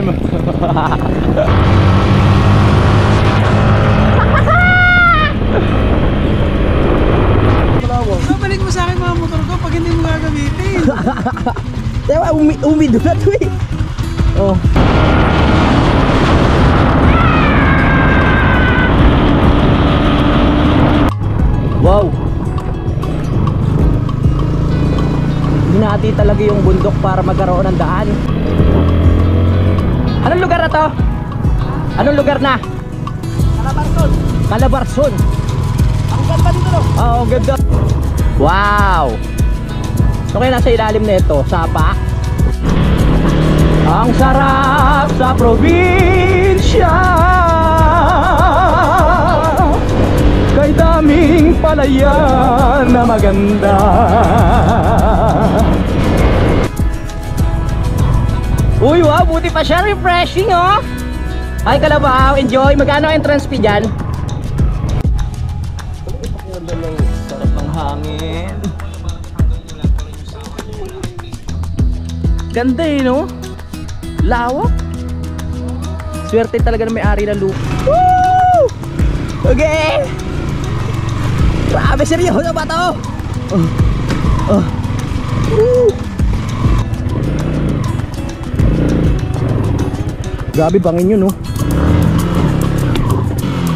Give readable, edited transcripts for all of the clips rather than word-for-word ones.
time. Babalik mo sa akin mga motor ko pag hindi mo gagamitin. Diba, umido na to eh. Oh. Wow. Hinati talaga yung bundok para magkaroon ng daan. Anong lugar na to? Anong lugar na? Calabarzon. Calabarzon. Ang ganda dito no? Oo, ganda. Wow. So kaya nasa ilalim na ito, sapa. Ang sarap sa probinsya, kay daming palayan na maganda. Uy, wow, buti pa siya, refreshing oh. Ay Kalabaw, enjoy. Magkano entrance fee dyan? Sarap ng hangin. Ganda eh, no? Lawak. Swerte talaga na may-ari ng lupa. Woo! Okay. Grabe, seryoso ba to? Grabe bangin yun, no?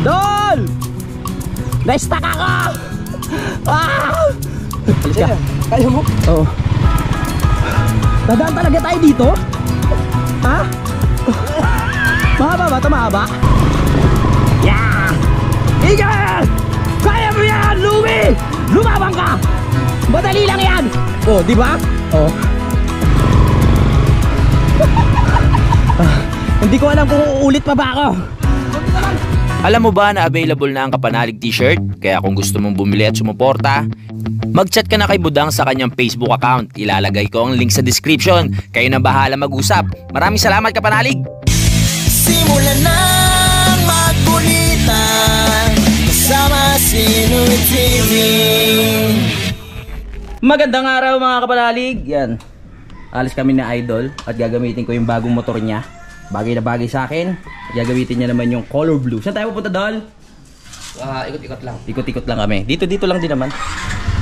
Dol! Na-stuck ako! Ah! Alis ka. Kaya mo? Oo. Dadaan talaga tayo dito? Ha? Mahaba ba ito? Mahaba? Yeah! Igan! Kaya mo yan, Lumi! Lumabang ka! Madali lang yan! Oh, di ba? Oh. Hindi ko alam kung uulit pa ba ako. Alam mo ba na available na ang Kapanalig t-shirt? Kaya kung gusto mong bumili at sumuporta, mag-chat ka na kay Budang sa kanyang Facebook account. Ilalagay ko ang link sa description. Kayo na bahala mag-usap. Maraming salamat, Kapanalig! Simulan na magkulitan kasama si Nuit TV. Magandang araw mga Kapanalig. Yan. Alis kami na Idol at gagamitin ko yung bagong motor niya. Bagay na bagay sa akin. Gagamitin niya naman yung color blue. Saan tayo pupunta, Dol? Ikot-ikot lang. Ikot-ikot lang kami. Dito lang din naman.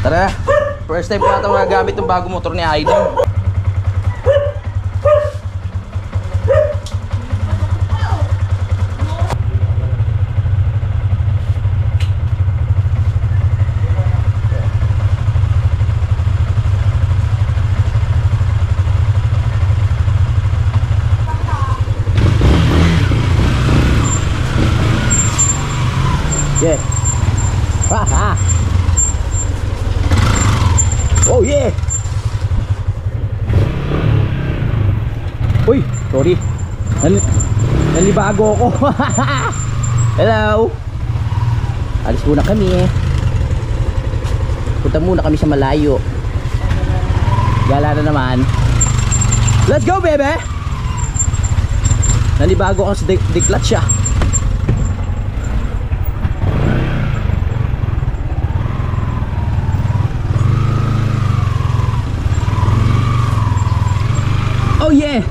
Tara. First time ko na ito magagamit yung bagong motor ni Idol. Yeah. Ha. Oh yeah. Uy, sorry. Nalibago ako. Hello. Alis muna kami. Punta muna kami sa malayo. Gala na naman. Let's go, baby. Nalibago ako sa declat siya. Oh yeah.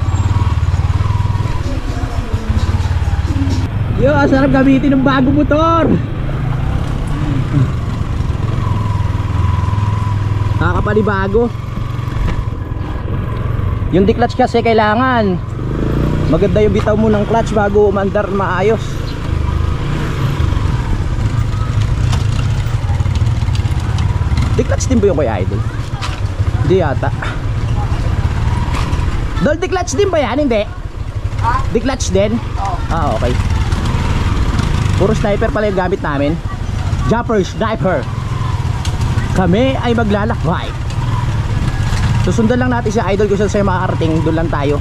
Yo, sarap gamitin ng bagong motor. Nakakapanibago. Yung di-clutch kasi kailangan maganda yung bitaw mo ng clutch bago umandar maayos. Di-clutch din ba yung kay Idol? Hindi yata. Dol, di-clutch din ba yan? Hindi? Ha? Di-clutch din? Oo. Ah, okay. Puro sniper pala yung gamit namin. Jumper, sniper. Kami ay maglalakbay. Susundan lang natin si Idol kung saan sa'yo makakarating. Doon lang tayo.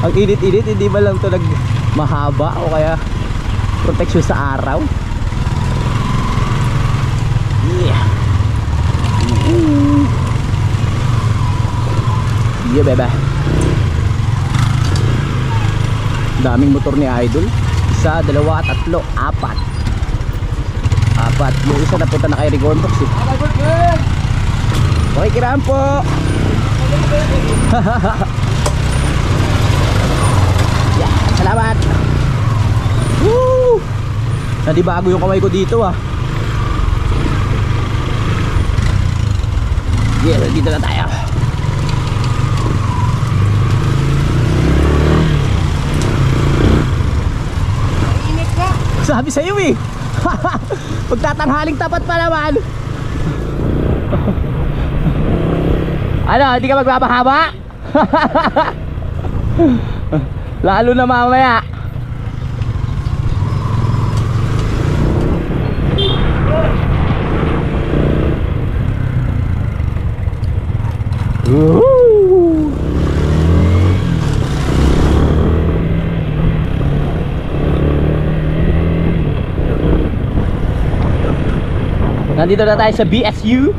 Ang init-init, hindi ba lang ito mahaba o kaya protection sa araw? Yeah. Yeah, bebe. Daming motor ni Idol. Isa, dalawa, tatlo, apat. Yung isa napunta na kay Rigondox eh. Okay, kiraan po. Salamat. Woo! Nadibago yung kamay ko dito ah. Yeah, dito na tayo. Init ka. Sabi sa'yo eh. Pagtatanghaling tapat pa naman. Ano, hindi ka magbabahaba? Lalo na mamaya. Woohoo! Nandito na tayo sa BSU.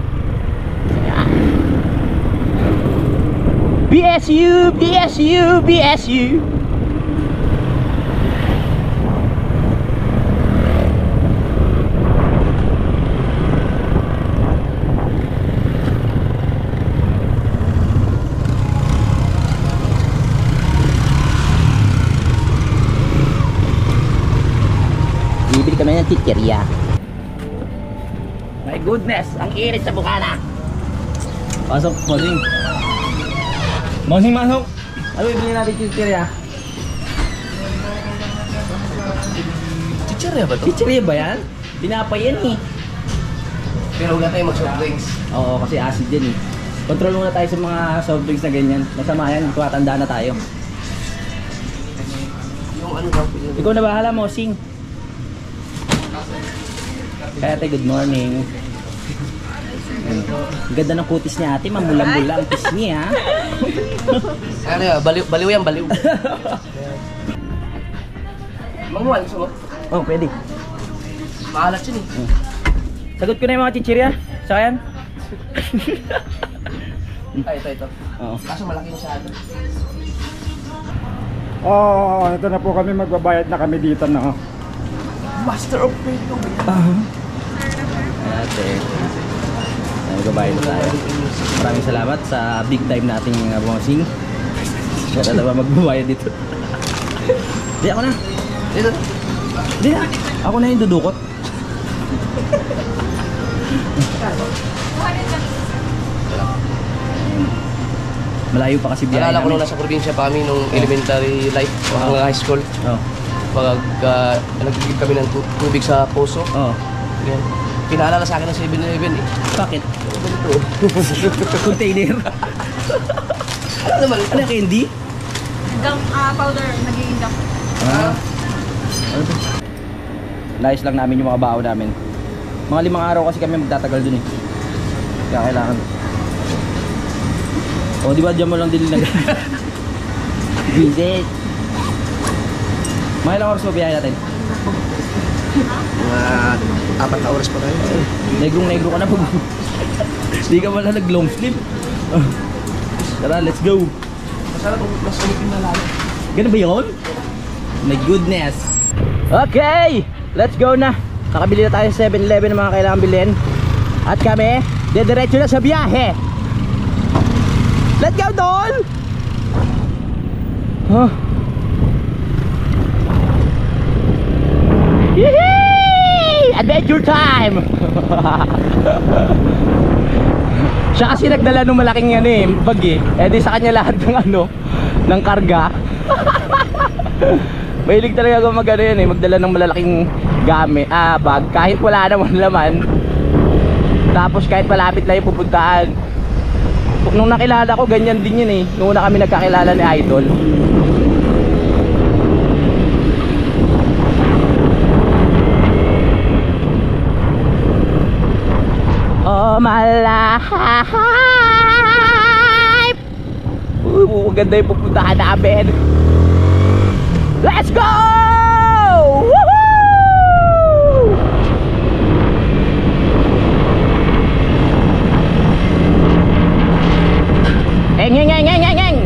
Ayan. BSU, BSU, BSU. Bibili kami ng chicheria. My goodness, ang iris sa bukana. Pasok, Mosing. Mosing, masok. Ano bibili natin chicheria? Chichirya ba to? Chicheria ba yan? Pinapay yan eh. Pero huwag na tayo mag-soft drinks. Oo, kasi acid yan eh. Control muna tayo sa mga soft drinks na ganyan. Masama yan, tumatanda na tayo. Yung ano daw. Ikaw na bahala, Mosing. Kaya ate, good morning. Ang ganda ng kutis niya ate, mamula-mula ang kiss niya. Ano yun? Baliw yan, baliw. Manguhan, gusto mo? Oh, pwede. Maalat yun eh. Sagot ko na yung mga chichirya. Saka yan? Ay, ito. Oo. Kaso malaki masyado. Oh, ito na po kami, magbabayad na kami dito na. Master of Pito. Ate. Magbabayad na tayo. Maraming salamat sa big time nating Mosing. Kaya na ba magbabayad dito? Di ako na. Dito. Di na. Ako na yung dudukot. Malayo pa kasi biyahe Alala ko nung namin. nasa probinsya pa kami nung elementary life o hanggang high school. Oh. Pag nagigib kami ng tubig sa puso. Oh. Yan. Pinaalala sa akin ng 7-Eleven eh. Bakit? Container. Ano naman? Ano yung candy? Gum powder, nagiging gum. Ah. Ano to? Nice lang namin yung mga bao namin. Mga 5 araw kasi kami magtatagal dun eh. Kaya kailangan. O di ba dyan mo lang din lang. Visit. Mga ilang oras mo biyahe natin? Mga 4 na oras pa tayo. Negrong-negro ka na pag hindi ka wala nag-long sleeve. Tara, let's go. Masarap mas ulitin na lalo. Ganun ba yun? My goodness. Okay, let's go na. Nakabili na tayo sa 7-Eleven ng mga kailangan bilhin. At kami, dediretso na sa biyahe. Let's go, Dol! Huh? Yee! Adventure time! Siya kasi nagdala ng malaking ano eh, bag eh. Eh di sa kanya lahat ng ano, ng karga. Mahilig talaga ako mag-ano yan eh, magdala ng malalaking gamit, bag. Kahit wala naman laman. Tapos kahit malapit lang yung pupuntaan. Nung nakilala ko, ganyan din yun eh. Nung una kami nagkakilala ni Idol. Oh my life. Ganda yung pupuntahan namin. Let's go! Woohoo! Eng eng eng eng eng eng.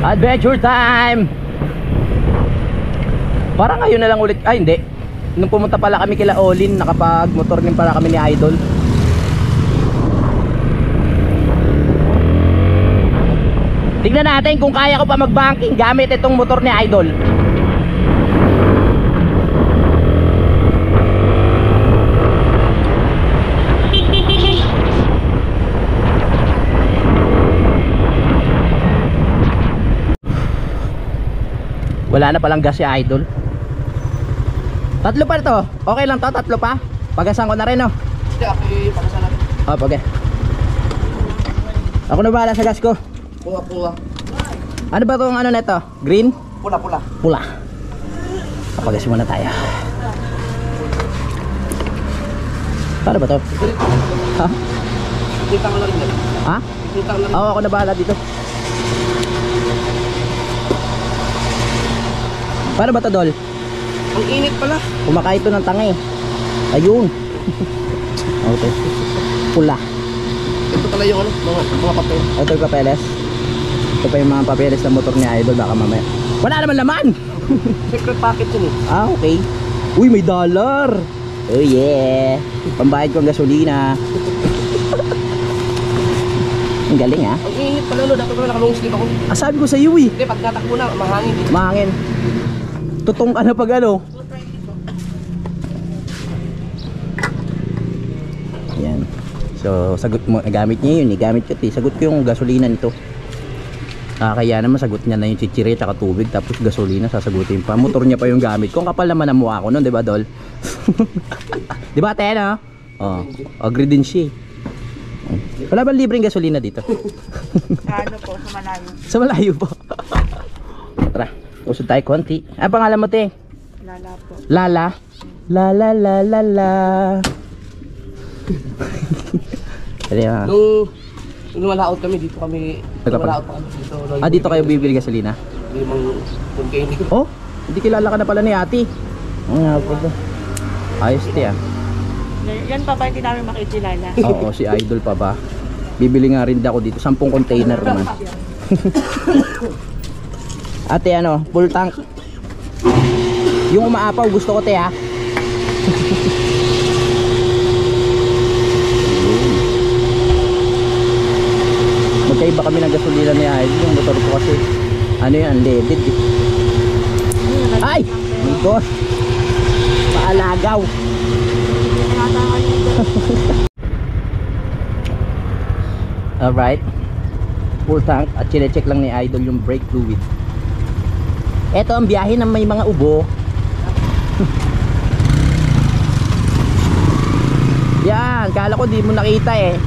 Adventure time. Parang ngayon na lang ulit. Ay hindi. nung pumunta pala kami kila Olin, nakapag-motor din pala kami ni Idol. Tignan natin kung kaya ko pa mag-banking gamit itong motor ni Idol. Wala na palang gas si Idol. Tatlo pa to. Okay lang to, tatlo pa. Pagasan ko na rin, no. Hindi, ako ipagasa natin. Oh, okay. Ako na bahala sa gas ko. Pula. Ano ba tong ano neto? Green? Pula. Pula. Papagasin muna tayo. Paano ba to? Ha? Kita ko na rin dyan. Ha? Kita ko na rin. Oo, ako na bahala dito. Paano ba to, Dol? Ang init pala. Kumakain to ng tanga eh. Ayun. Okay. Pula. Ito pala yung ano, mga papel. Ito yung papeles. Ito pa yung mga papeles ng motor ni Idol. Baka mamaya. Wala naman laman! Secret packet yun eh. Ah, okay. Uy, may dollar! Oh yeah! Pambayad ko ang gasolina. Ang galing ah. Ang init pala no, dapat pala naka-long sleeve ako. Ah, sabi ko sa iyo eh. Hindi, pag natakbo na, mahangin. Mahangin. Tutong ka na pag ano. Yan. So, sagot mo, gamit niya yun eh. Gamit ko ito eh. Sagot ko yung gasolina nito. Kaya naman sagot niya na yung chichire tsaka tubig. Tapos gasolina sasagutin pa. Motor niya pa yung gamit. Kung kapal naman ang mukha ko nun, di ba, Dol? Di ba, te, no? Oh, agree din siya eh. Wala ba libreng gasolina dito? Ano po, sa malayo. Sa malayo po. Tara, usod tayo konti. Ano pangalan mo, te? Lala po. Lala. Lala la la la. Dali ah. Nung wala out kami, dito kami. Wala out pa kami dito. Ah, dito kayo bibili gasolina? Limang container. Oh, hindi kilala ka na pala ni ate. Oo nga po ba? Ayos te ah. Yan pa ba hindi namin makikilala? Oo, si Idol pa ba? Bibili nga rin ako dito, 10 container naman. Ate ano, full tank. Yung umaapaw gusto ko te ah. Magkaiba kami ng gasolina ni Idol. Yung motor ko kasi ano yan, leaded eh. Ay! My gosh! Paalagaw! Alright, full tank at chine-check lang ni Idol yung brake fluid. Ito ang biyahe ng may mga ubo. Yan, kala ko di mo nakita eh.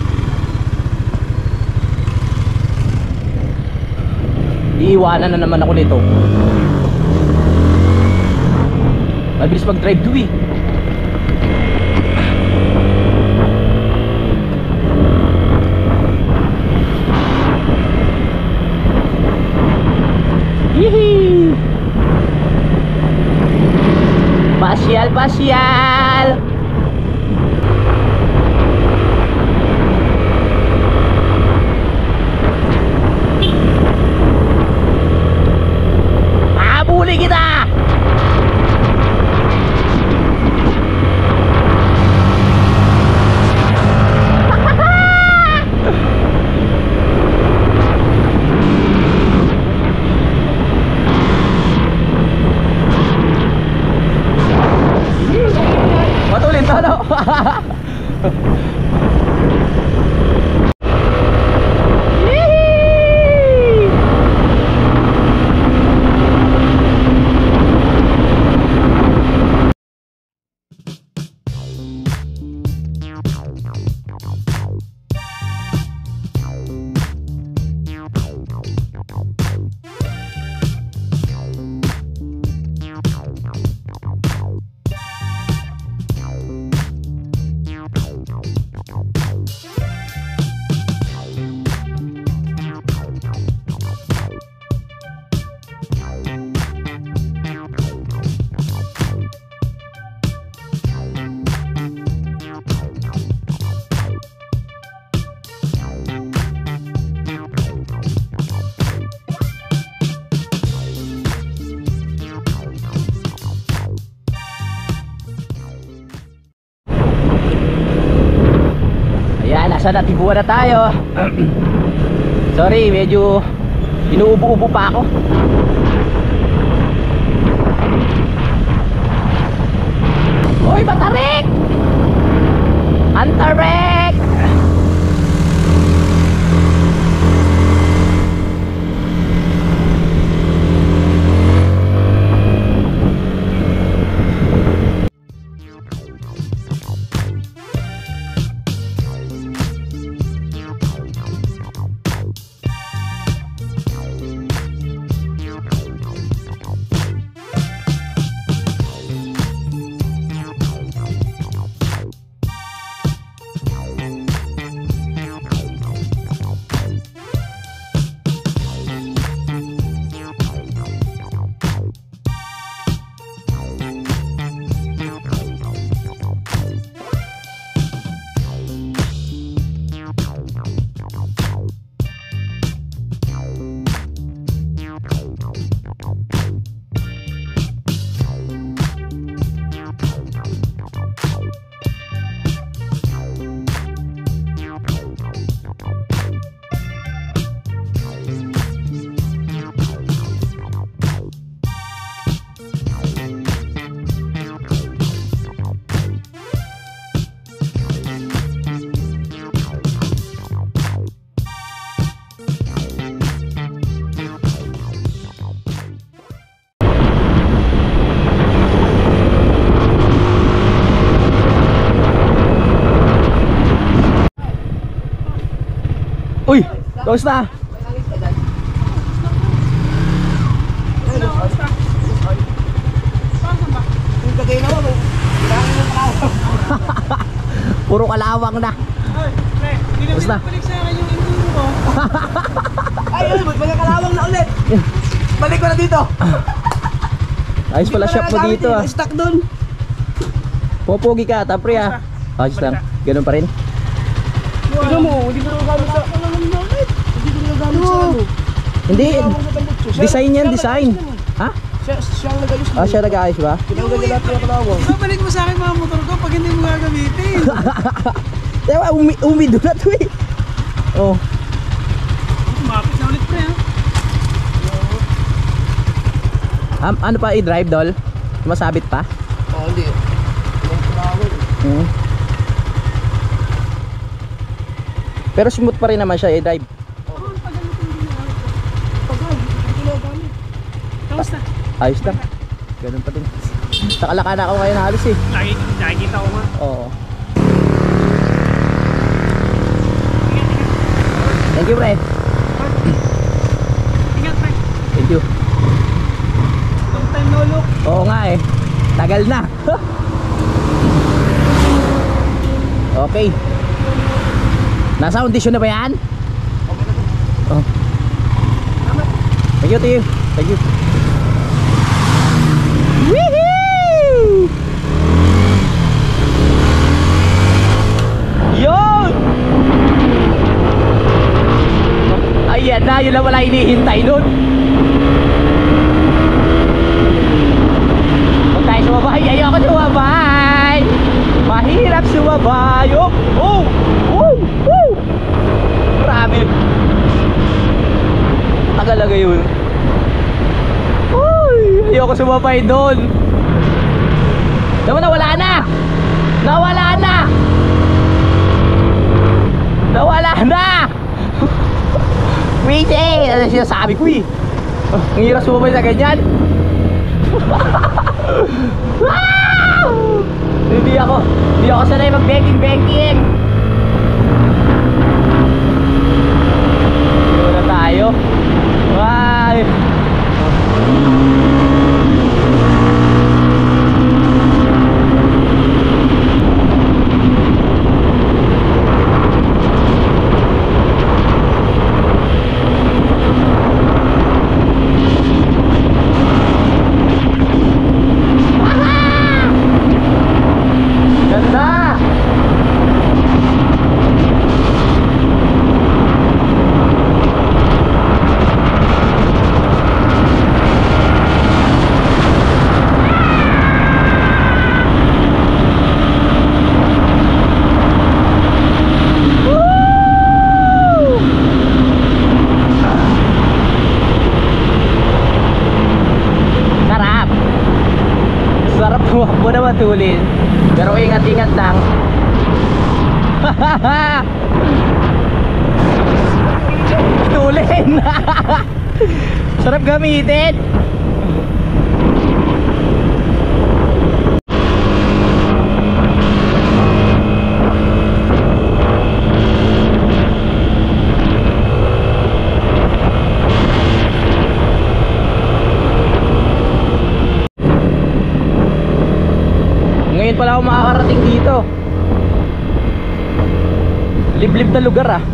Iiwanan na naman ako nito. Mabilis mag-drive to eh. Yee! Pasyal! Habulin kita! Matulin to, no? Nasa Natibuan na tayo. Sorry, medyo inuubo-ubo pa ako. Hoy, Batarik! Antarek! Uy, kamusta? Puro kalawang na. Kamusta? Ay, mga kalawang na ulit. Balik ko na dito. Ayos pala shop mo dito ah. Stuck doon. Popogi ka, tapre ah. Ayos lang, ganun pa rin. Tignan mo, hindi ko nagamit sa Hindi ko nagamit sa ano. Hindi, design yan, design. Ha? Siya ang nagayos. Ah, siya nag-ayos ba? Tinanggal niya lahat ng kalawang. Babalik mo sa akin mga motor ko pag hindi mo gagamitin. Diba, umido na to eh. Oh. Mapit na ulit pre ha. Ano pa i-drive doll? Masabit pa? Oh, hindi. Ilang kalawang. Pero smooth pa rin naman siya i-drive. Kamusta? Ayos lang. Ganun pa din. Nakalaka na ako ngayon halos eh. Nakikita ko nga. Oo. Thank you, pre. Ingat pre. Thank you. Long time no look. Oo nga eh. Tagal na. Okay. Nasa audition na ba yan? Oh. Thank you, Tim. Thank you. Woohoo! Yun! Ayan na, yun lang wala hinihintay nun. Huwag tayo sumabay. Ayoko sumabay. Mahirap sumabay. Oh! Oh! Oh! Oh! Grabe. Tagalaga yun. Uy! Ayoko sumabay doon. Diba nawala na? Nawala na! Nawala na! Wait eh! Ano sinasabi ko eh? Ang hirap sumabay sa ganyan. Hindi ako sanay mag-banking. Dito na tayo. Wow! Ganda! matulin. Pero ingat-ingat lang. Tulin. Sarap gamitin. Ngayon pala ako makakarating dito. Liblib na lugar ah.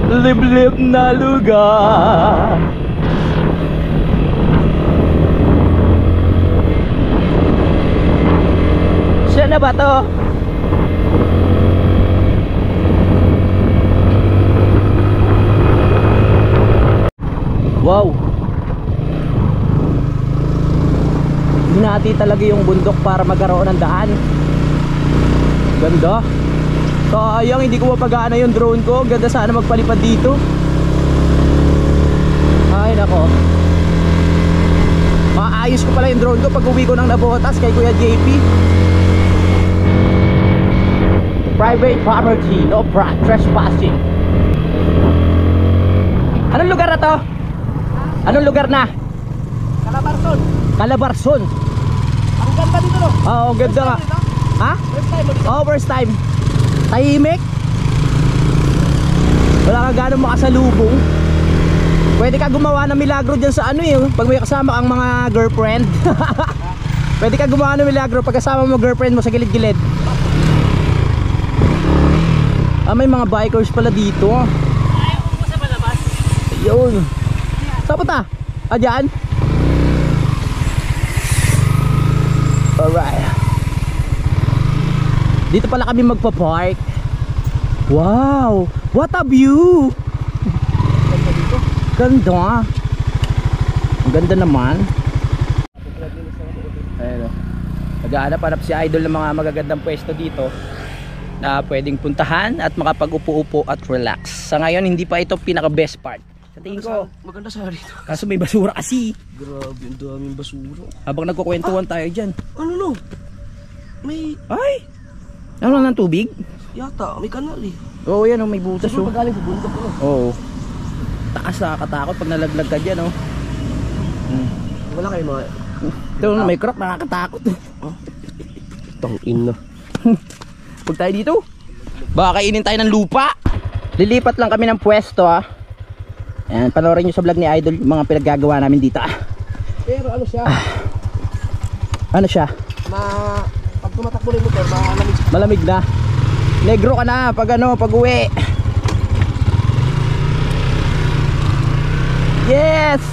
Liblib na lugar. Saan na ba to? Wow. Hinati talaga yung bundok para magkaroon ng daan. Ganda. Sayang hindi ko mapagana yung drone ko. Ganda sana magpalipad dito. Ay nako. Maayos ko pala yung drone ko pag uwi ko ng Navotas kay Kuya JP. Private property, no trespassing. Anong lugar na to? Anong lugar na? Calabarzon. Calabarzon. Ang ganda dito no? Oo, ganda nga. Ha? First time mo dito. Oo, first time. Tahimik. Wala ka gano'ng makasalubong. Pwede ka gumawa ng milagro dyan sa ano eh. Pag may kasama kang mga girlfriend. Pwede ka gumawa ng milagro pag kasama mo girlfriend mo sa gilid-gilid. Ah, may mga bikers pala dito. Ayaw ko sa palabas. Ayun. Saan punta? Ah, dyan? Alright. Dito pala kami magpa-park. Wow! What a view! Ganda. Ang ganda naman. Ayun o. Naghahanap-hanap si Idol ng mga magagandang pwesto dito na pwedeng puntahan at makapag-upo-upo at relax. Sa ngayon hindi pa ito pinaka best part. Sa tingin ko. Maganda sa rito. Kaso may basura kasi. Grabe, ang daming basura. Habang nagkukwentuhan tayo dyan. Ano no? May Ay! Ano lang ng tubig? yata, may kanal eh. Oo yan, may butas Tapos oh. pag galing sa bundok ko. Oo. Takas nakakatakot pag nalaglag ka dyan oh. Wala kayo mga... Ito may crack, nakakatakot. Tangin na. Huwag tayo dito. Baka kainin tayo ng lupa. Lilipat lang kami ng pwesto ah. Ayan, panoorin nyo sa vlog ni Idol yung mga pinaggagawa namin dito ah. Pero ano siya? Ano siya? Pag tumatakbo rin mo pero malamig. Malamig na. Negro ka na pag ano, pag uwi. Yes!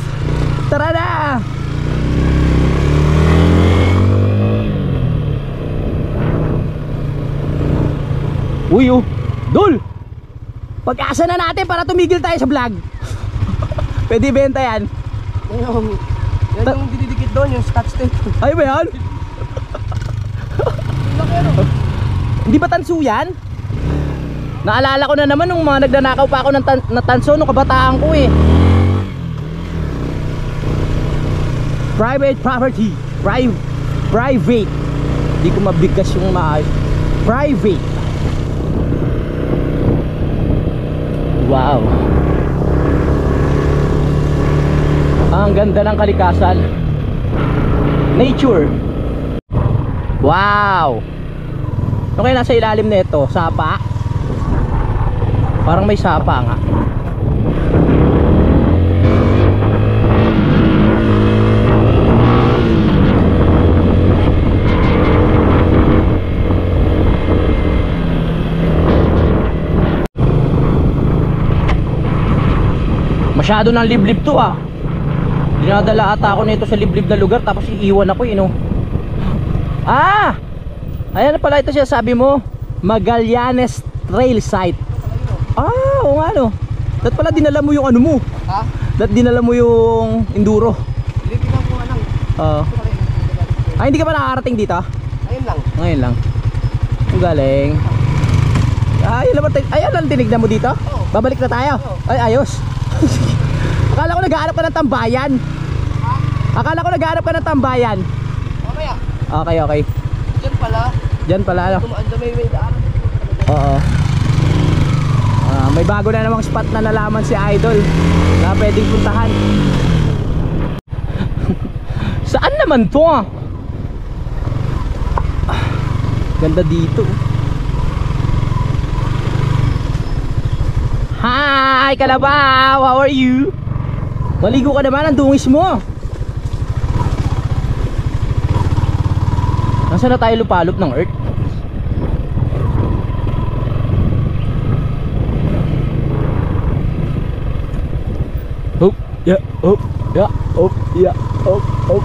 Tara na! Uy oh, Dol! Pag-asa na natin para tumigil tayo sa vlog. Pwede benta yan. Yan yung dididikit doon, yung scotch tape. Ay ba yan? Hindi ba tanso yan? Naalala ko na naman nung mga nagnanakaw pa ako ng tanso nung kabataan ko eh. Private property. Private. Hindi ko mabigkas yung private. Wow. Ang ganda ng kalikasan. Nature. Wow. Ano kaya nasa ilalim nito? Sapa? Parang may sapa nga. Masyado ng liblib to ah. Dinadala ata ako nito sa liblib na lugar tapos iiwan ako no. Ah! Ayan na pala ito siya sabi mo. Magallanes Trail Site. Ah, oo nga no. Dapat pala dinala mo yung ano mo. Ha? Dapat dinala mo yung enduro. Lilipitan ko nga lang. Oo. Ay, hindi ka pa nakakarating dito? Ayun lang. Ngayon lang. Ang galing. Ayan lang tinignan mo dito? Oo. Babalik na tayo? Ay, ayos. Akala ko naghahanap ka ng tambayan. Akala ko naghahanap ka ng tambayan. Mamaya. Okay, okay. Diyan pala. Diyan pala, ano? Tumaan sa may daan. Oo. May bago na namang spot na nalaman si Idol na pwedeng puntahan. Saan naman to? Ganda dito. Hi, Kalabaw! How are you? Maligo ka naman, ang dungis mo. Nasaan na tayo lupalop ng earth? Hop, yeah, hop, yeah, hop, yeah, hop, hop.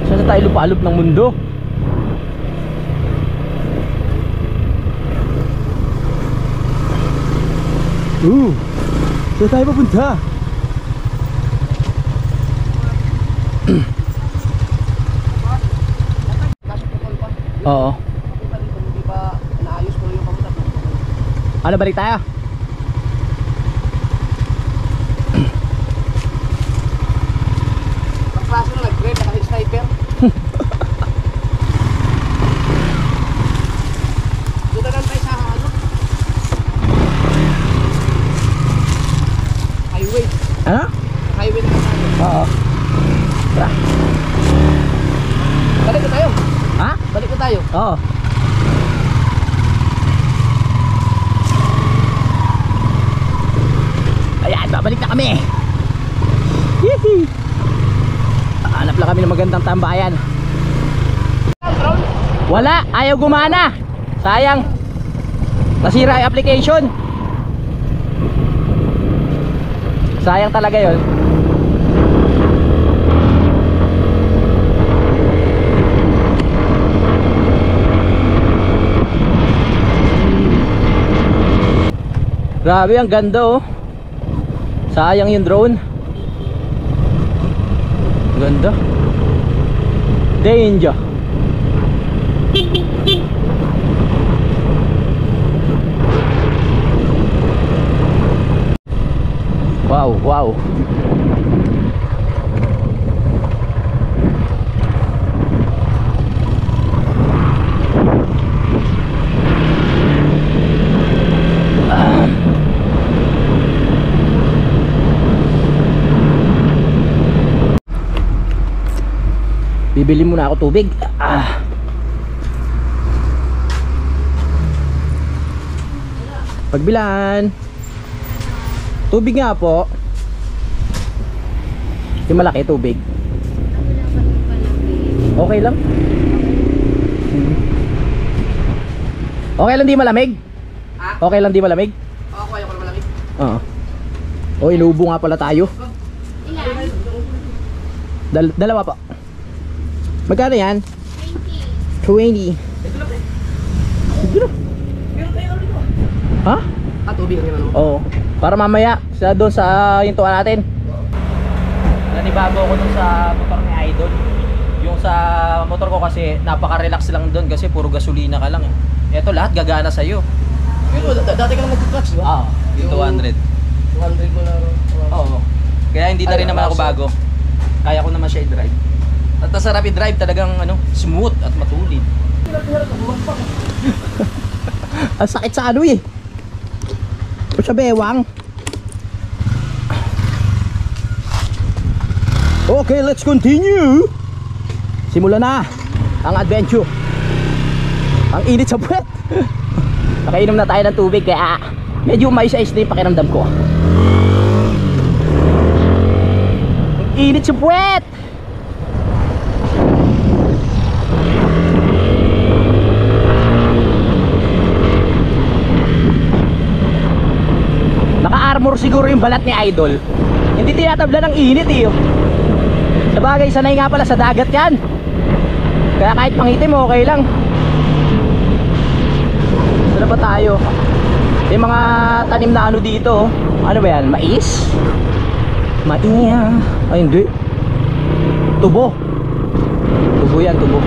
Saan na tayo lupalop ng mundo? Saan tayo papunta? Oo. Hindi pa naayos ko yung kamutat. Ano, balik tayo? Pagkaso na nag-grade, naka-sniper. Doon na tayo sa ano? Highway. Ano? Highway na tayo. Oo. Tara. Balik na tayo. Ha? Balik na tayo. Oo. Ayan, babalik na kami. Hihi. Hanap lang kami ng magandang tambayan. Wala, ayaw gumana. Sayang. Nasira yung application. Sayang talaga yun. Grabe, ang ganda oh. Sayang yung drone. Ganda. Danger. Wow, wow. Bibili muna ako tubig. Pagbilan. Tubig nga po. Yung malaki tubig. Okay lang. Okay lang di malamig? Okay lang di malamig? Oo, kaya ko na malamig. Oo. O, inuubo nga pala tayo. Dalawa pa. Magkano yan? 20. 20. Ha? Tubig ang ano. Oo. Para mamaya sa doon sa hintuan natin. Nanibago ako doon sa motor ni Idol. Yung sa motor ko kasi napaka-relax lang doon kasi puro gasolina ka lang eh. Ito lahat gagana sa iyo. Pero dati ka lang nag-clutch, di ba? Oo. Yung 200. 200 mo na. Oo. Kaya hindi na rin naman ako bago. Kaya ko naman siya i-drive. At masarap i-drive, talagang ano, smooth at matulid. Ang sakit sa ano eh. O sa bewang. Okay, let's continue. Simulan na ang adventure. Ang init sa puwet. Nakainom na tayo ng tubig kaya medyo mais-ayos na yung pakiramdam ko. Ang init sa puwet. Naka-armor siguro yung balat ni Idol. Hindi tinatabla ng init eh. Sabagay, sanay nga pala sa dagat yan. Kaya kahit pangitim okay lang. Saan na ba tayo? May mga tanim na ano dito. Ano ba yan? Mais? Maiya. Ay hindi. Tubo. Tubo yan, tubo.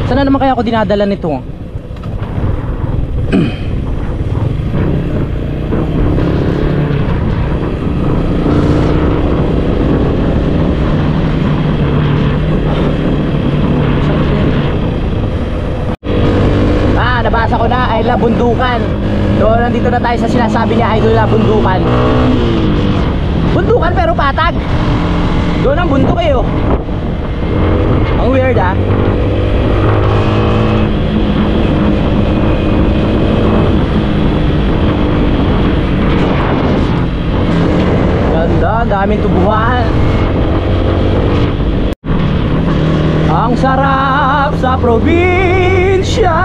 Saan na naman kaya ako dinadala nito? nabasa ko na ay Bundukan. So nandito na tayo sa sinasabi niya idol na Bundukan. Bundukan pero patag. Doon ang bundok eh oh. Ang weird ah. Ganda, daming tubuhan. Ang sarap sa probinsya.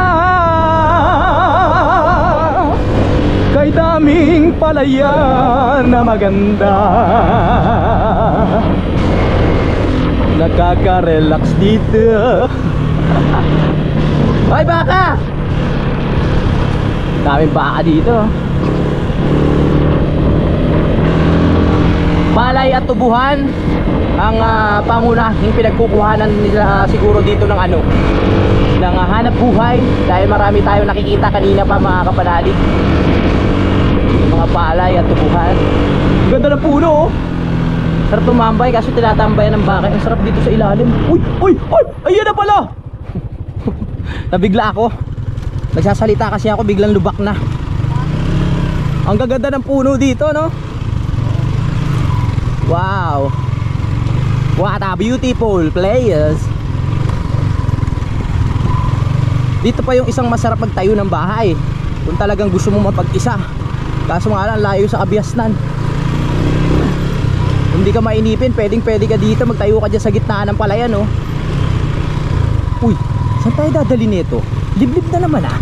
Kay daming palayan na maganda. Nakaka-relax dito. Ay baka! Daming baka dito. Palay at tubuhan ang pangunahing pinagkukuhanan nila siguro dito ng ano, ng hanap buhay, dahil marami tayong nakikita kanina pa mga kapanalig. Mga palay at tubuhan. Ang ganda ng puno oh. Sarap tumambay kasi tinatambayan ng baka. Ang sarap dito sa ilalim. Uy! Uy! Uy! Ayan na pala! Nabigla ako. Nagsasalita kasi ako, biglang lubak na. Ang gaganda ng puno dito no? Wow! What a beautiful place! Dito pa yung isang masarap magtayo ng bahay kung talagang gusto mo mapag-isa. Kaso nga lang, layo sa Kabiasnan. Hindi ka mainipin, pwede ka dito, magtayo ka dyan sa gitna ng palayan oh. Uy, saan tayo dadali nito? Liblib na naman ah.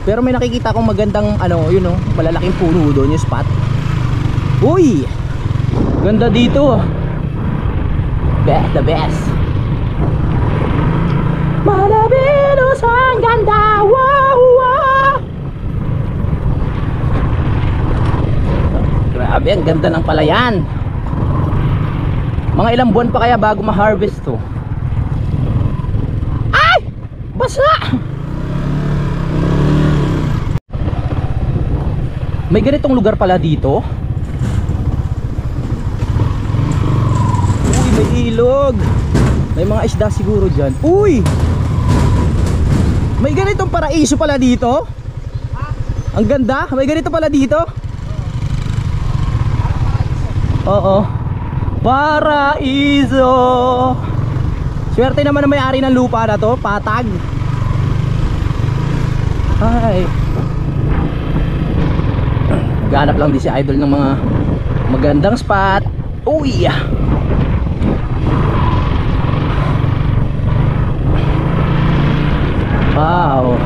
Pero may nakikita akong magandang ano, yun oh, malalaking puno doon yung spot. Uy, ganda dito. The best. Maravilloso, ang ganda. Wow, wow. Grabe, ang ganda ng palayan. Mga ilang buwan pa kaya bago ma-harvest to? Ay! Basa! May ganitong lugar pala dito. Uy, may ilog. May mga isda siguro dyan. Uy! May ganitong paraiso pala dito. Ang ganda. May ganito pala dito. Oo. Paraiso. Swerte naman na may-ari ng lupa na to, patag. Ay. Ganap lang din si idol ng mga magandang spot. Uy. Wow.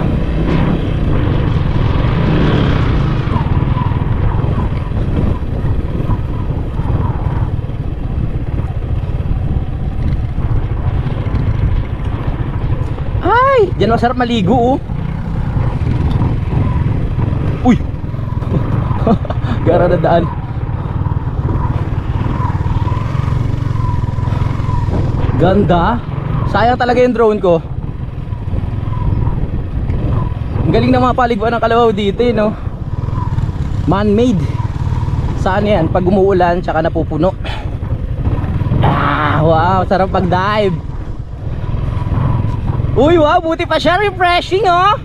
Diyan masarap maligo oh. Uy. Gara na daan. Ganda. Sayang talaga yung drone ko. Ang galing na mga paliguan ng kalabaw dito eh, no? Man-made. Saan yan? Pag umuulan tsaka napupuno. Ah, wow, sarap pag-dive. Uy, wow, buti pa siya, refreshing oh.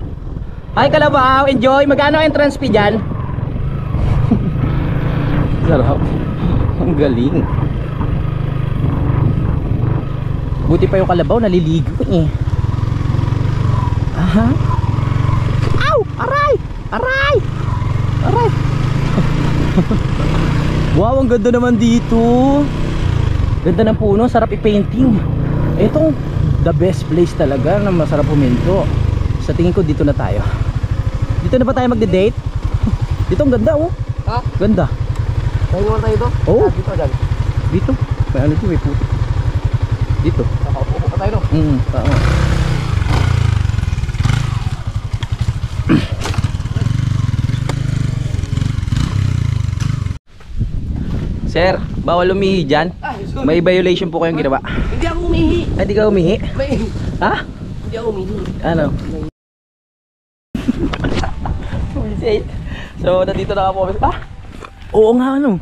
Hi kalabaw, enjoy. Magkano entrance fee dyan? Sarap. Ang galing. Buti pa yung kalabaw, naliligo eh. Aha. Ow! Aray! Aray! Aray! Wow, ang ganda naman dito. Ganda ng puno, sarap i-painting. Etong the best place talaga na masarap huminto. Sa tingin ko dito na tayo. Dito na ba tayo magde-date? Dito ang ganda oh. Ha? Ganda. Tayo naman tayo dito? Oh. Dito dyan. Dito. May ano dito, may puto. Dito. Nakaupo ka tayo no? Oo. Sir, bawal umihi dyan. May violation po kayong ginawa. Hindi ako umihi. Ay, di ka umihi? Ha? Hindi ako umihi. Ano? So, nandito na ako. Ah! Oo nga ano.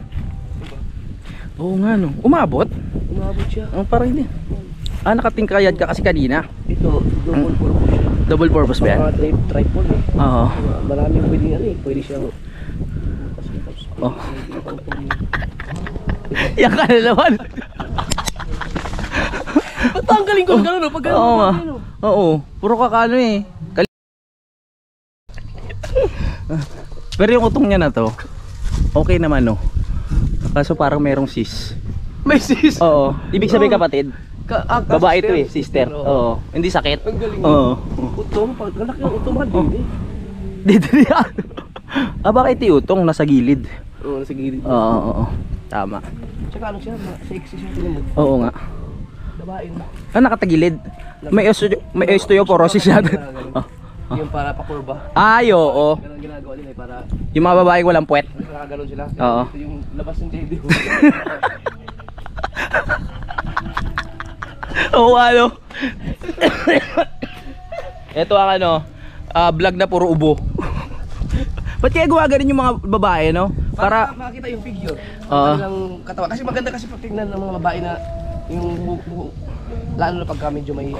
Oo nga ano. Umabot? Umabot siya. Parang hindi. Ah, nakatingkayad ka kasi kanina. Ito, double purpose siya. Double purpose ba yan? Mga tripod eh. Oo. Maraming pwedeng ano eh. Pwede siyang... Oh. Yan ka na naman. Patanggalin ko gano'n no? Pag gano'n. Oo nga. Oo. Puro kakano eh. Pero yung utong niya na to, okay naman no. Kaso parang merong sis. May sis. Oo. Ibig sabihin kapatid. Babae ito eh, sister. Oo. Hindi sakit. Ang galing. Oo. Utong. Pag galak yung utong man din eh. Dito yan. Bakit utong nasa gilid? Oo, nasa gilid. Oo. Tama. Tsaka ano siya, sexy siya tinan mo. Oo nga. Babae na. Nakatagilid. May osteoporosis yan. Yung para pakurba. Ay, oo. Ganun ang ginagawa nila eh, para Yung mga babae walang puwet. nakaganon sila. Oo. Ito yung labas ng JD. Oo, ano. Ito ang ano, vlog na puro ubo. Ba't kaya gumaganin yung mga babae, no? Para makita yung figure. Oo. Kanilang katawan. Kasi maganda kasi pag tingnan ng mga babae na yung buhok. Lalo na pagka medyo may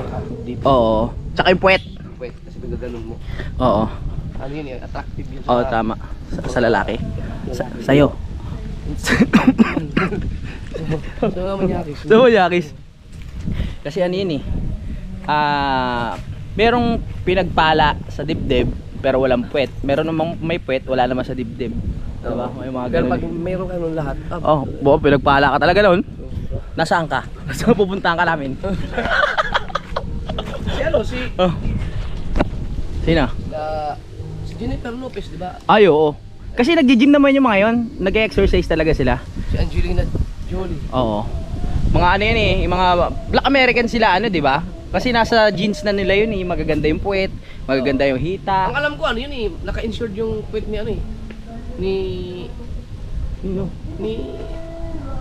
dito. Oo. Tsaka yung puwet. Wait, kasi pagkaganon mo. Oo. Ano yun eh, attractive yun. Oo, tama. Sa lalaki. Sa'yo. So nga manyakis. So, yakis. Kasi ano yun eh. Merong pinagpala sa dibdib pero walang puwet. Meron namang may puwet, wala naman sa dibdib. Diba? May mga Pero ganun. pag mayroon ka nun lahat. Oh, pinagpala ka talaga noon. Nasaan ka? Saan pupuntahan ka namin? Si ano, si Sino? si Jennifer Lopez, di ba? Ay, oo. Kasi nagji-gym naman yung mga yon. Nag-exercise talaga sila. Si Angelina Jolie. Oo. Mga ano yun eh, yung mga Black American sila ano, di ba? Kasi nasa jeans na nila yun eh, magaganda yung puwet, magaganda yung Ang hita. alam ko ano yun eh, naka-insured yung puwet ni ano eh. Ni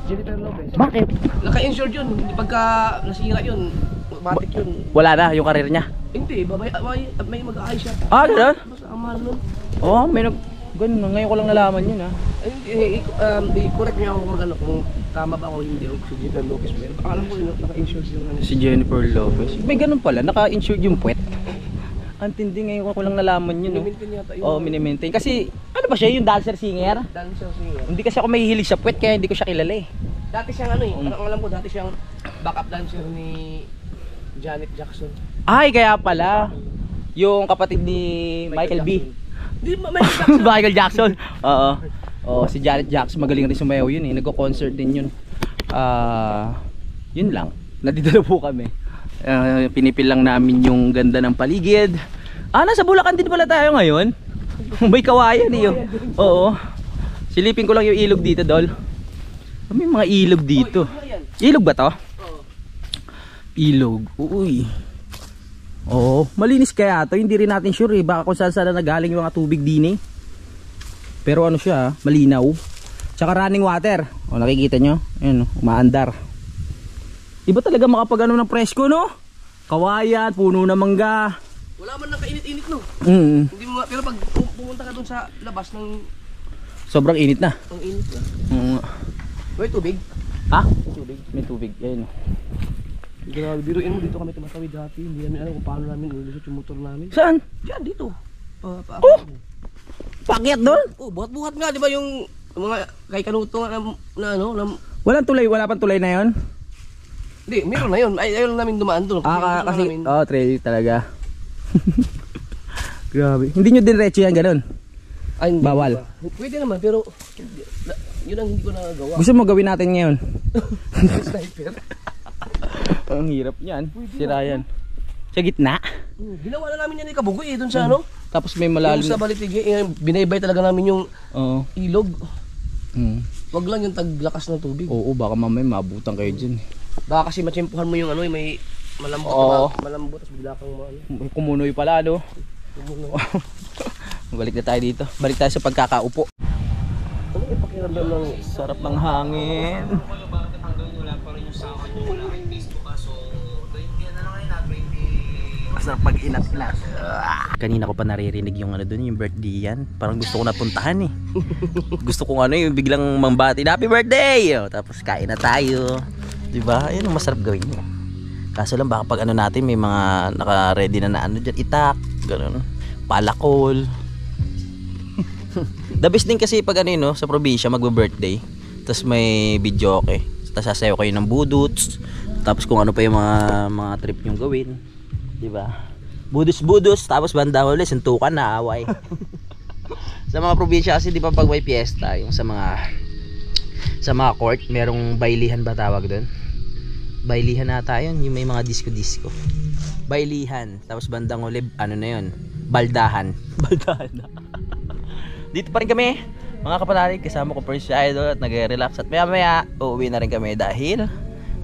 Jennifer Lopez. Bakit? Naka-insured yun, pagka nasira yun, automatic yun. Wala na yung karir niya. Hindi, may mag-aayos siya. Ah, gano'n? Basta ang mahal nun. Oo, may ganun. Ngayon ko lang nalaman yun ha. I-correct niya ako kung ano, kung tama ba ako hindi o si Jennifer Lopez. Pero alam ko yun, naka-insured yung ano. Si Jennifer Lopez. May ganun pala, naka-insured yung puwet. Ang tindi, ngayon ko lang nalaman yun. Minimaintain yata yun. Oo, minimaintain. Kasi, ano ba siya, yung dancer-singer? Dancer singer. Hindi kasi ako mahihilig sa puwet, kaya hindi ko siya kilala eh. Dati siyang ano eh, ang alam ko dati siyang backup dancer ni Janet Jackson. Ay, kaya pala. Yung kapatid ni Michael B. Hindi, Michael Jackson. Michael Jackson. Oo. Oo, si Janet Jackson, magaling rin sumayaw yun eh. Nagko-concert din yun. Yun lang. Nandito na po kami. Pinipil lang namin yung ganda ng paligid. Nasa Bulacan din pala tayo ngayon. May kawayan eh. Oo. Silipin ko lang yung ilog dito, Dol. May mga ilog dito. Ilog ba to? Ilog. Uy. Oo. Malinis kaya to. Hindi rin natin sure eh. Baka kung saan saan na nagaling yung mga tubig din eh. Pero ano siya, malinaw. Tsaka running water. O nakikita nyo? Ayan, umaandar. Iba talaga makapag ano ng presko, no? Kawayan, puno ng mangga. Wala man nang kainit-init no. Hindi mo pero pag pumunta ka dun sa labas ng Sobrang init na. ang init na. May tubig. Ha? Tubig. May tubig. Ayan. Grabe, biruin mo dito kami tumatawid dati. Hindi namin alam kung paano namin ulusot yung motor namin. Saan? Diyan dito. Pakyat doon? Buhat-buhat nga, di ba yung mga kay Kanuto na ano, Walang tulay, wala pang tulay na yon. hindi, meron na yun. Ayaw lang namin dumaan doon. Kasi trail talaga. Grabe. Hindi nyo diretso yan ganun? Ay, hindi bawal. ba? Pwede naman, pero yun ang hindi ko nagagawa. Gusto mo gawin natin ngayon? Sniper. Ang hirap niyan. Sira yan. Sa gitna. Ginawa na namin yan ni Kabugoy doon sa ano. Tapos may malalim. Yung sa Balitigi, binaybay talaga namin yung Oo. ilog. Mm. Wag lang yung taglakas ng tubig. Oo, baka mamaya mabutan kayo dyan. Baka kasi matsimpuhan mo yung ano, may malambot Oo. malambot tapos bigla kang ano. Kumunoy pala, no? Balik na tayo dito. Balik tayo sa pagkakaupo. Ano yung pakiramdam ng Sarap ng hangin. Masarap mag-inat-inat. Kanina ko pa naririnig yung ano dun, yung birthday yan. Parang gusto ko napuntahan eh. Gusto ko ano yung biglang mambati, happy birthday! Tapos kain na tayo. Diba? Ayun ang masarap gawin mo. Kaso lang baka pag ano natin may mga naka-ready na ano dyan, itak, ganun, palakol. The best din kasi pag ano yun, no, sa probinsya magbe-birthday, tapos may video okay, tapos sasayaw kayo ng budots, tapos kung ano pa yung mga trip nyong gawin, di ba? Budos, tapos banda huli, suntukan na, away. Sa mga probinsya kasi di ba pag may fiesta, yung sa mga court, merong bailihan ba tawag doon? Bailihan na tayo, yung may mga disco. Bailihan, tapos bandang huli, ano na yun? Baldahan. Na. Dito pa rin kami, mga kapanalig, kasama ko Prince Idol at nag-relax. At maya uuwi na rin kami dahil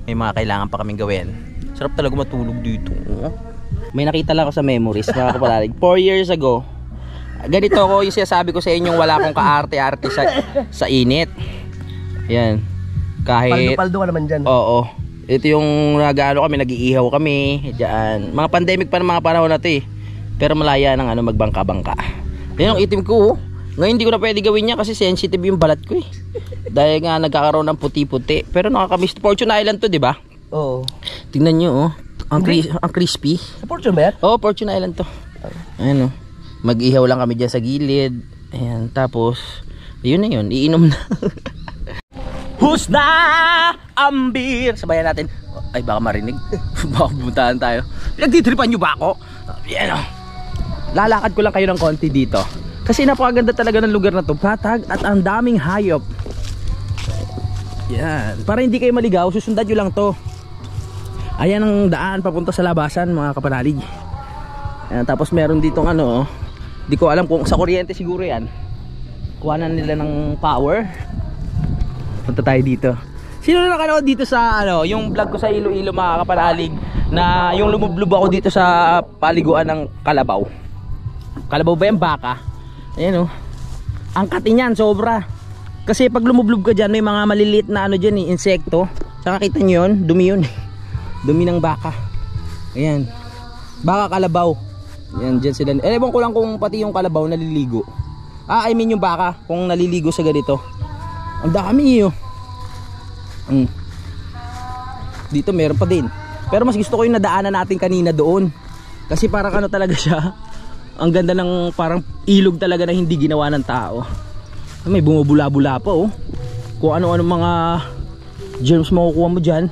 may mga kailangan pa kaming gawin. Sarap talaga matulog dito. May nakita lang ako sa memories, mga kapanalig. 4 years ago, ganito ako yung sinasabi ko sa inyong wala akong kaarte-arte sa init. Yan. Kahit Paldo ka naman dyan. oo. Ito yung nag-ano kami, nag-iihaw kami diyan. Mga pandemic pa ng mga panahon na 'to eh. Pero malaya ng magbangka-bangka. Yan ang itim ko. Ngayon hindi ko na pwede gawin niya kasi sensitive yung balat ko eh. Dahil nga nagkakaroon ng puti-puti. Pero nakakamiss. Fortune Island 'to, 'di ba? Oo. Tingnan niyo oh. Ang crispy. Sa Fortune ba yan? Oh, Fortune Island 'to. Ayan oh. Mag-ihaw lang kami diyan sa gilid. Ayan, tapos ayun na 'yun, iinom na. Husna ambir. Sabayan natin. Ay baka marinig. Baka bumuntahan tayo. Pinagtitripan nyo ba ako? Yan o. Lalakad ko lang kayo ng konti dito. Kasi napakaganda talaga ng lugar na to. Patag at ang daming hayop. Yan. Para hindi kayo maligaw, susundan nyo lang to. Ayan ang daan papunta sa labasan, mga kapanalig. Ayan, tapos meron ditong ano. Di ko alam kung sa kuryente siguro yan. Kuhanan nila ng power. Punta tayo dito. Sino na nakanood dito sa yung vlog ko sa Iloilo, mga kapanalig, na yung lumublob ako dito sa paliguan ng kalabaw. Kalabaw ba yung baka? Ayan oh. Ang kati niyan sobra. Kasi pag lumublob ka diyan, may mga maliliit na diyan eh, insekto. Saka kita niyo 'yon, dumi 'yun. Dumi ng baka. Ayan. Baka kalabaw. Ayan, diyan sila. Ewan ko lang kung pati yung kalabaw naliligo. I mean yung baka kung naliligo sa ganito. Ang dami oh. Dito meron pa din. Pero mas gusto ko yung nadaanan natin kanina doon. Kasi parang ano talaga siya. Ang ganda ng parang ilog talaga na hindi ginawa ng tao. May bumubula-bula pa oh. Kung ano-ano mga germs makukuha mo dyan.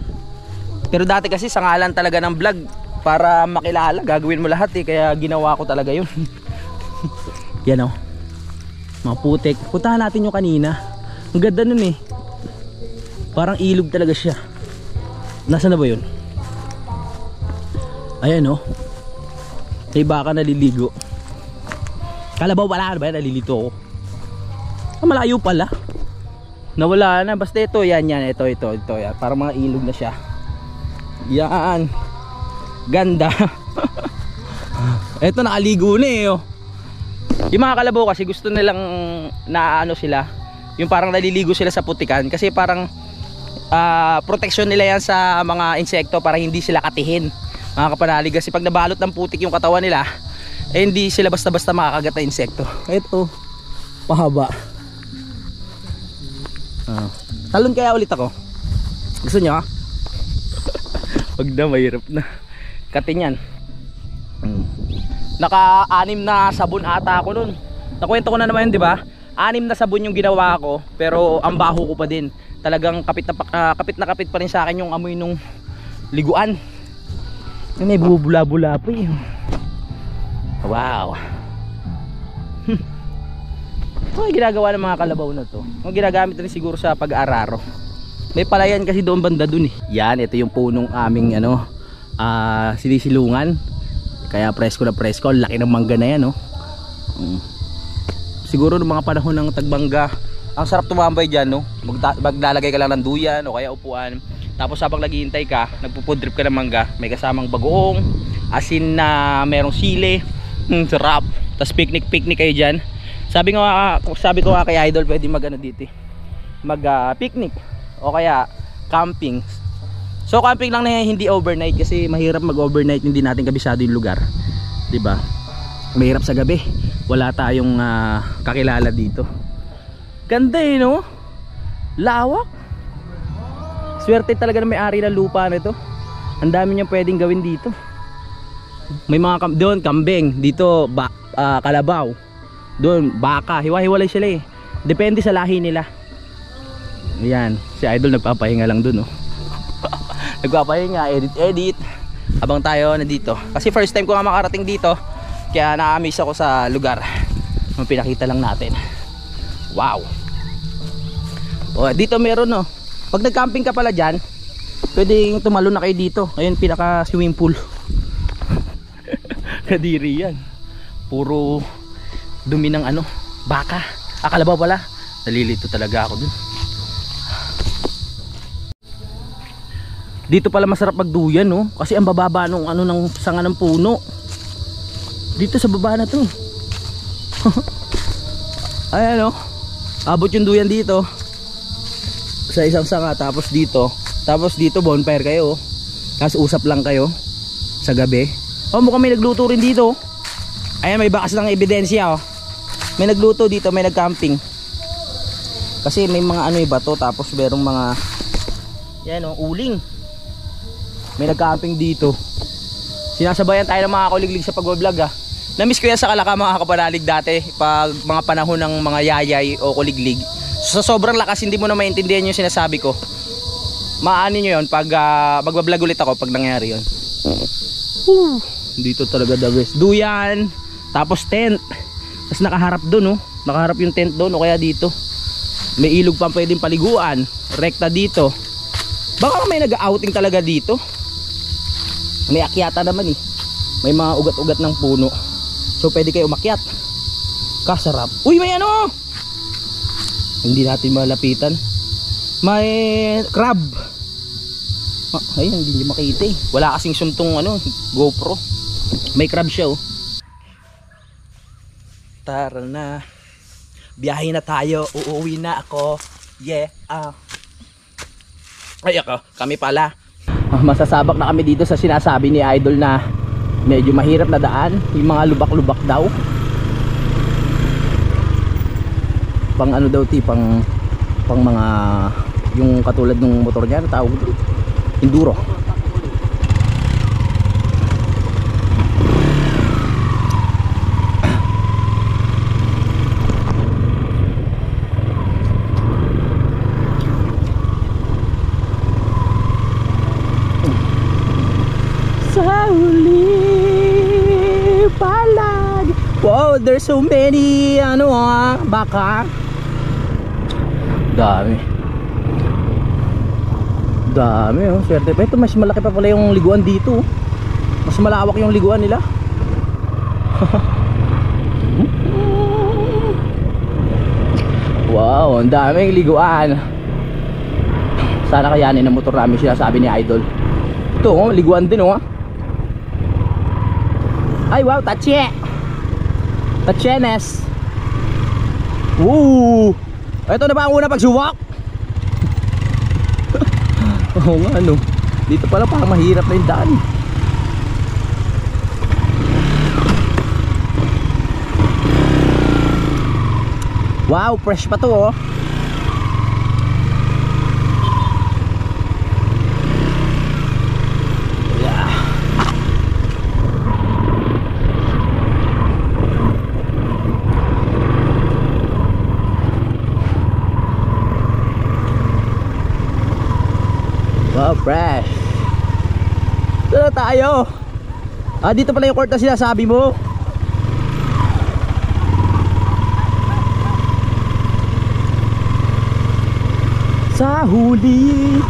Pero dati kasi sa ngalan talaga ng vlog, para makilala, gagawin mo lahat eh. Kaya ginawa ko talaga yun. Yan oh. Mga putik. Puntahan natin yung kanina. Ang ganda nun eh. Parang ilog talaga siya. Nasaan na ba yun? Ayan oh. May baka naliligo. Kalabaw wala na ba yan? Nalilito ako. Malayo pala. Nawala na. Basta ito. Yan. Ito. Yan. Parang mga ilog na siya. Yan. Ganda. Ito nakaligo na eh oh. Yung mga kalabaw kasi gusto nilang naano sila. Yung parang naliligo sila sa putikan. Kasi parang protection nila yan sa mga insekto para hindi sila katihin, mga kapanalig. Kasi pag nabalot ng putik yung katawan nila, eh hindi sila basta-basta makakagat na insekto. Ito pahaba. Talon kaya ulit ako. Gusto nyo ha? Wag na, mahirap na. Katin yan. Naka-6 na sabon ata ako nun. Nakwento ko na naman yun, di ba? 6 na sabon yung ginawa ko, pero ang baho ko pa din. Talagang kapit na kapit pa rin sa akin yung amoy nung liguan. May bubula-bula pa eh. Wow. Ito ay ginagawa ng mga kalabaw na to. Ang ginagamit rin siguro sa pag-aararo. May palayan kasi doon banda dun eh. Yan, ito yung punong aming silisilungan. Kaya presko na presko. Laki ng mangga na yan oh. Siguro ng mga panahon ng tagbangga, ang sarap tumambay dyan no. Maglalagay ka lang ng duyan o kaya upuan. Tapos habang naghihintay ka, nagpupudrip ka ng mangga. May kasamang bagoong, asin na merong sili. Sarap. Tapos picnic kayo dyan. Sabi ko nga kay Idol, pwede dito mag-picnic o kaya camping. So camping lang na hindi overnight kasi mahirap mag-overnight, hindi natin kabisado yung lugar. 'Di ba? Mahirap sa gabi. Wala tayong kakilala dito. Ganda eh no? Lawak. Swerte talaga na may-ari ng lupa nito. Ang dami niyang pwedeng gawin dito. May mga doon kambing, dito kalabaw. Doon baka, hiwa-hiwalay sila eh. Depende sa lahi nila. Ayan, si Idol nagpapahinga lang doon, oh. Nagpapahinga, edit. Habang tayo nandito. Kasi first time ko nga makarating dito, kaya na-amaze ako sa lugar. Ang pinakita lang natin. Wow. Oh, dito meron, no. Pag nag-camping ka pala diyan, pwedeng tumalo na kayo dito. Ayun, pinaka swimming pool. Kadiri yan. Puro dumi ng ano, baka. Kalabaw pala. Nalilito talaga ako dun. Dito pala masarap magduyan, no? Kasi ang bababa nung ano ng sanga ng puno. Dito sa baba na to. Ayan, no? Abot yung duyan dito. Sa isang sanga, tapos dito bonfire kayo. Tapos usap lang kayo sa gabi. Oh, mukhang may nagluto rin dito. Ayan, may bakas ng ebidensya, oh. May nagluto dito, may nagcamping. Kasi may mga ano iba to, tapos merong mga yan, oh, uling. May nagcamping dito. Sinasabayan tayo ng mga kuliglig sa pag-vlog, ah. Na-miss ko yan sa Kalaka, mga kapanalig dati, pag mga panahon ng mga yayay o kuliglig. So, sa sobrang lakas hindi mo na maintindihan yung sinasabi ko. Maano nyo yun pag magbablog ulit ako pag nangyari yun. Dito talaga the best. Duyan, tapos tent. Tapos nakaharap doon, oh. Nakaharap yung tent doon, o kaya dito. May ilog pa pwedeng paliguan. Rekta dito. Baka may nag-outing talaga dito. May akyata naman eh. May mga ugat-ugat ng puno. So pwede kayo umakyat. Kasarap. Uy, may ano! Hindi natin malapitan. May crab. Ayun, hindi nyo makita eh. Wala kasing suntong ano, GoPro. May crab siya, oh. Tara na. Biyahe na tayo. Uuwi na ako. Yeah. Ay ako, kami pala. Masasabak na kami dito sa sinasabi ni Idol na medyo mahirap na daan. Yung mga lubak-lubak daw. Pang ano daw pang mga yung katulad ng motor niya, tawag dito, enduro. Sa huli palag. Wow, there's so many baka. Dami, oh. Swerte pa ito. Mas malaki pa pala yung liguan dito. Mas malawak yung liguan nila. Wow, ang daming liguan. Sana kayanin ng motor namin, sinasabi ni Idol. Ito, oh, liguan din, oh. Ay, wow, tache. Tachenes. Woo! Ito na ba ang una pagsuwak? Oo nga, ano. Dito pala parang mahirap na yung daan. Wow, fresh pa to, oh. Yeah. Wow, fresh. Ito na tayo. Dito pala yung court na sinasabi mo. Sa huli.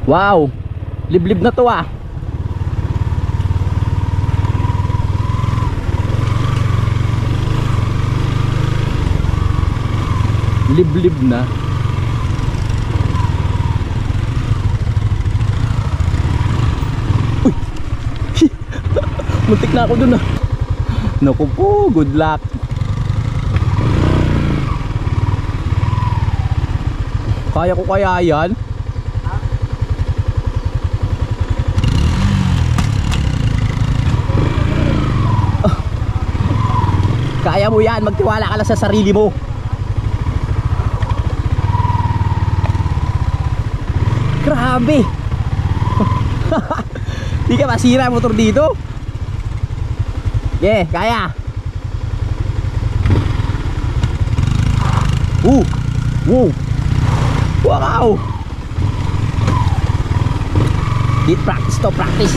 Wow, liblib na to, ah. Liblib na. Uy. Muntik na ako dun, ah. Naku po, good luck. Kaya ko kaya yan? Kaya mo yan, magtiwala ka lang sa sarili mo. Grabe. Di ka masira ang motor dito. Yeah, kaya. Wow. Wow. Did practice to practice.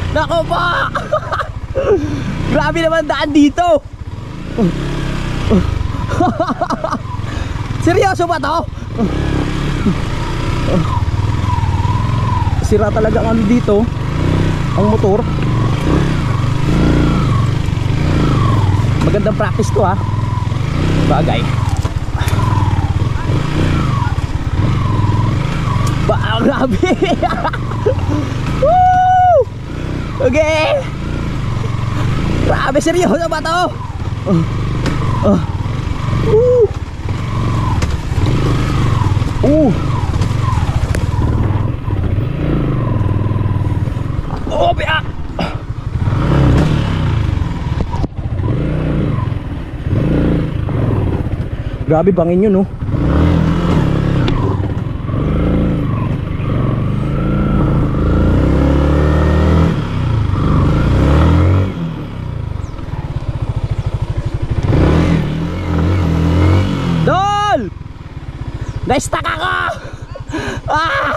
Nako pa. Grabe naman daan dito. Seryoso ba to? Sira talaga ang ano dito, ang motor. Magandang practice to ha. Bagay. Grabe. Woo! Okay. Grabe, seryoso ba to? Oh, biak. Grabe bangin yun, no? Dol! Na-stuck ako! Ah!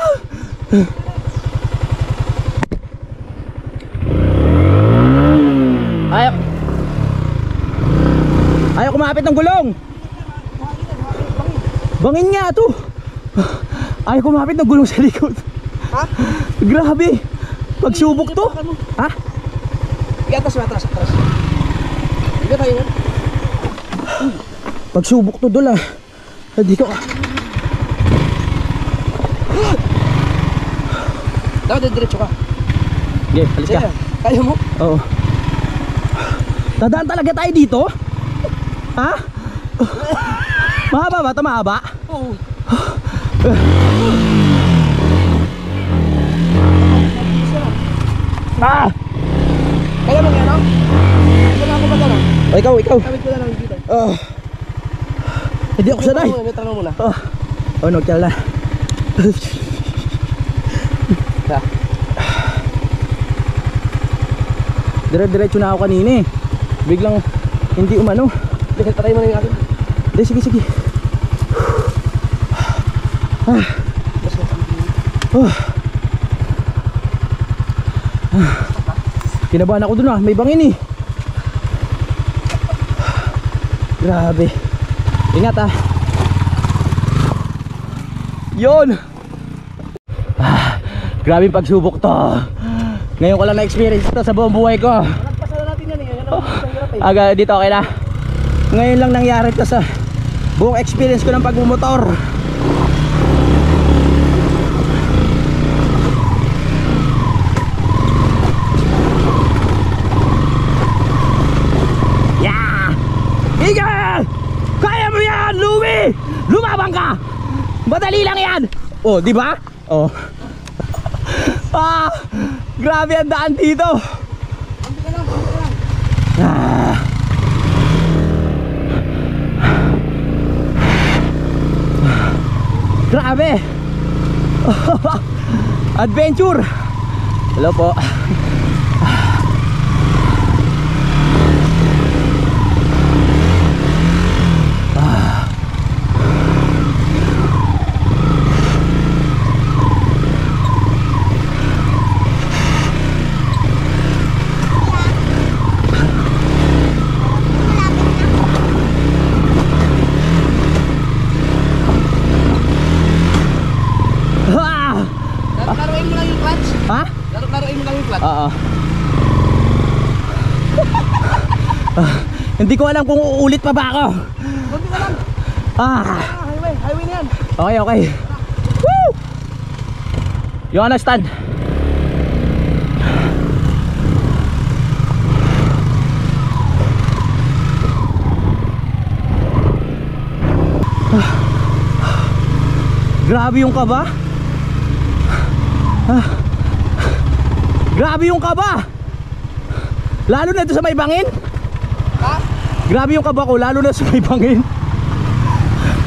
Ayaw kumapit ng gulong. Bangin nga to. Ayaw kumapit ng gulong sa likod. Ha? Grabe. Pagsubok to. Ha? Atras. Hindi tayo yan. Pagsubok to dol ah. Hindi ko. Dapat diretso ka. Okay, alis ka. Kaya mo? Oo. Dadaan talaga tayo dito? Ha? Mahaba ba ito? Mahaba? Oo. Ah! Kaya mo yan, no? Kaya mo ba ito, no? O, ikaw. Kawit ko na lang dito. Hindi ako sanay. May tanong muna. Oh, nagtala na. Dire-diretso na ako kanina eh. Biglang hindi umano. Patay mo na yung akin. Hindi, sige. Kinabahan ako dun ah, may bangin eh. Grabe. Ingat ah. Yun. Grabe yung pagsubok to. Ngayon ko lang na-experience to sa buong buhay ko. Nagpasala natin yan eh. Yan ang hirap eh. Aga, dito okay na. Ngayon lang nangyari to sa buong experience ko ng pagmumotor. Yeah! Iga! Kaya mo yan, Louie! Lumabang ka! Madali lang yan! Oh, di ba? Oh. Grabe ang daan dito. Grabe. Adventure. Hello po. Laruin mo lang yung clutch. Ha? Laruin mo lang yung clutch. Oo. Hindi ko alam kung uulit pa ba ako. Kunti ka lang. Highway na yan. Okay. Woo! You understand? Grabe yung kaba. Grabe yung kaba. Lalo na ito sa may bangin. Ha? Grabe yung kaba ko, lalo na sa may bangin.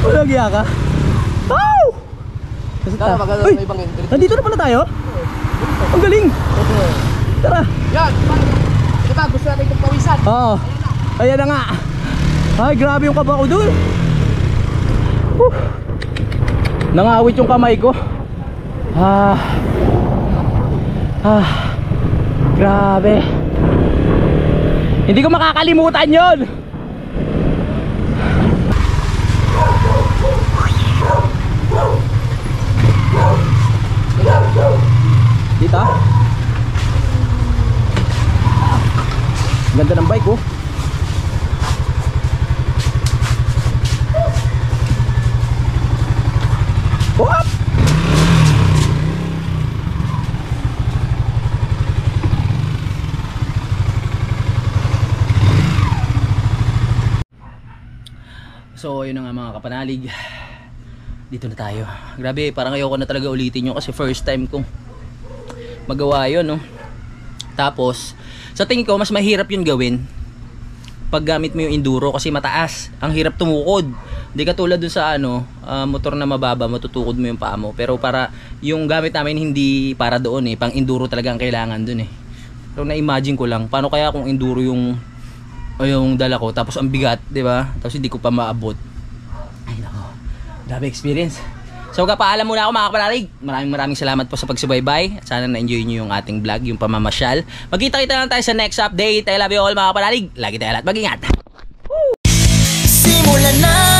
Walang iya ka. Wow! Tara, maganda Uy, may bangin. nandito na pala tayo? Ang galing! Tara! Yan! Diba, gusto natin itong pawisan. Oo. Ayan na nga. Ay, grabe yung kaba ko dun. Nangawit yung kamay ko. Grabe. Hindi ko makakalimutan yon. Dito. Ganda ng bike oh. What? So yun na nga mga kapanalig. Dito na tayo. Grabe, parang ayoko na talaga ulitin yun kasi first time kong magawa yun, no? Tapos sa tingin ko mas mahirap yun gawin pag gamit mo yung enduro kasi mataas. Ang hirap tumukod. Hindi katulad dun sa motor na mababa, matutukod mo yung paa mo. Pero para yung gamit namin hindi para doon pang enduro talaga ang kailangan dun So na-imagine ko lang, paano kaya kung enduro yung dala ko tapos ang bigat, 'di ba? Tapos hindi ko pa maabot. Ay nako. Grabe experience. So paalam muna ako mga kapanalig. Maraming salamat po sa pagsubaybay. Sana na-enjoy niyo yung ating vlog, yung pamamasyal. Magkita-kita lang tayo sa next update. I love you all mga kapanalig. Lagi tayo lahat mag-ingat. Simulan na